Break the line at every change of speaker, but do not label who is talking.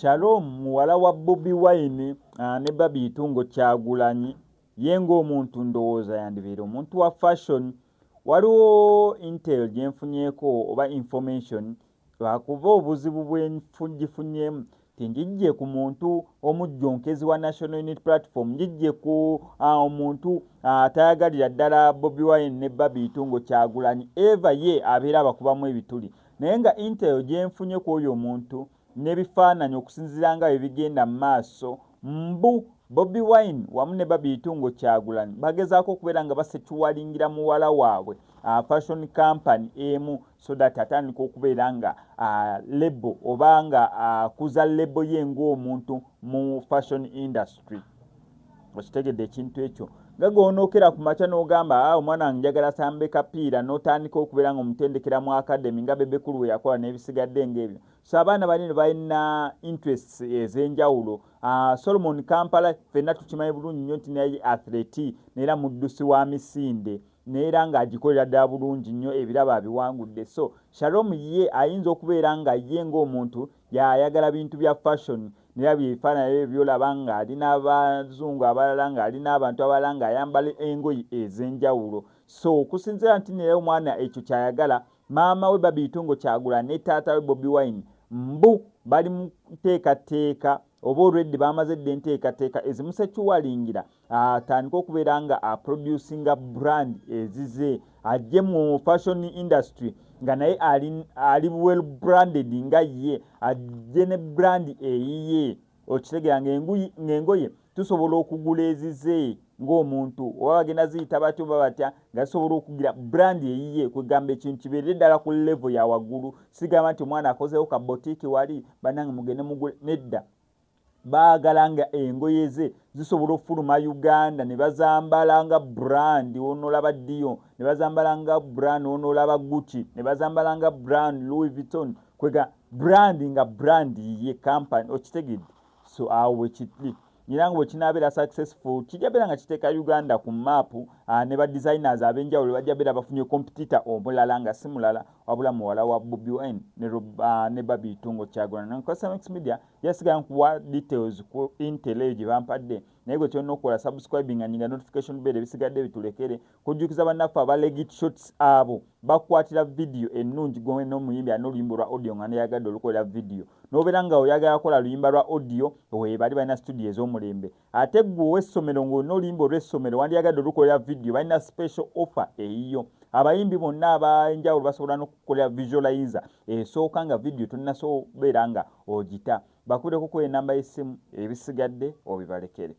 Shalom muwala wa Bobi Wine ne Bobby Itungo Kyagulanyi yengo omuntu ndowooza yandibeera omuntu wa fashion. Waliwo intel gyenfunyeko oba information lwakuba obuzibu bwengifunyeemu tinjijje ku muntu omujjonkezi wa National Unity Platform, njijje ku omuntu atayagalira ddala Bobi Wine ne Bobby Itungo Kyagulanyi eva ye abeera abakubamu ebituli, naye nga intel gyenfunye ku oyo omuntu n'ebifaananyi okusinziira nga bigenda mu maaso mbu Bobi Wine wamu ne Bobby Itungo Kyagulanyi bagezaako okubeera nga basekiwalingira muwala waabwe fashion company emu so that atandika okubeera nga label oba nga akuza label ye ng'omuntu mu fashion industry. Okitegedde ekintu ekyo nga gwonookera ku makya n'ogamba omwana wange njagala sambe kapiira n'otandika okubeera nga omutendekera mu academy nga Bebe Cool we yakola n'ebisigadde ng'ebyo. So abaana bali balina interests ez'enjawulo. Solomon Kampala ffenna tukimanyi bulungi nnyo nti naye athlete neera muddusi wa misinde neera ng'agikolera ddala bulungi nnyo ebirabo abiwangudde. So Shalom ye ayinza okubeera nga ye ng'omuntu y'ayagala bintu bya fashion neera byebifaananyi by'olaba ng'ali n'abazungu abalala ng'ali n'abantu abalala ng'ayambala engoye ez'enjawulo. So okusinziira nti naye omwana ekyo kyayagala, maama we Bobby Itungo Kyagulanyi ne taata we Bobi Wine mbu bali mu nteekateeka oba already bamaze dde enteekateeka ezimusekiwalingira atandika okubeera nga aproducinga brand ezize ajje mu fashion industry nga naye ali well branded nga ye, ajje ne brand eyiye. Okitegera ng'engoye tusobola okugula ezize ng'omuntu oba bagenda ziyita batyo oba batya nga zisobola okugira brand eyiye, kwegamba ekintu kibeerere ddala ku level ya waggulu. Sigamba nti omwana akozeewo ka boutique wali bannange mugende mugule, nedda. Baagala nga engoye ze zisobola okufuluma Uganda ne bazambala nga brand onoolaba Dior, ne bazambala nga brand onoolaba Gucci, ne bazambala nga brand Louis Vuitton, kwega brand nga brand ye company. Okitegedde? So awo bwe kiri era nga bwe kinaabeera successful kijja beera nga kiteeka Uganda ku maapu ne ba designers ab'enjawulo bajja beera bafunye competitor omulala nga si mulala wabula muwala wa Bobi Wine ne Bobby Itungo Kyagulanyi. Nkozesa Max Media yasigala nkuwa details ku intel eyo gye bampadde, naye gwe kyonna okukola subscribing nga notification bell ebisigadde bitulekere kujjukiza bannaffe aba legit shots abo bakwatira video ennungi gwe n'omuyimbi n'oluyimba lwa audio nga neyagadde olukolera video n'obeera nga oyagala kukola luyimba lwa audio bali balina studio ez'omulembe, ate gwe ow'essomero ng'olina oluyimba olw'essomero wandyagadde olukolera video balina special offer eyiyo. Abayimbi bonna ab'enjawulo basobola n'okukolera visualizer esooka nga video tonnasobeera nga ogita. Bakubireeko ku enamba y'essimu ebisigadde obibalekere.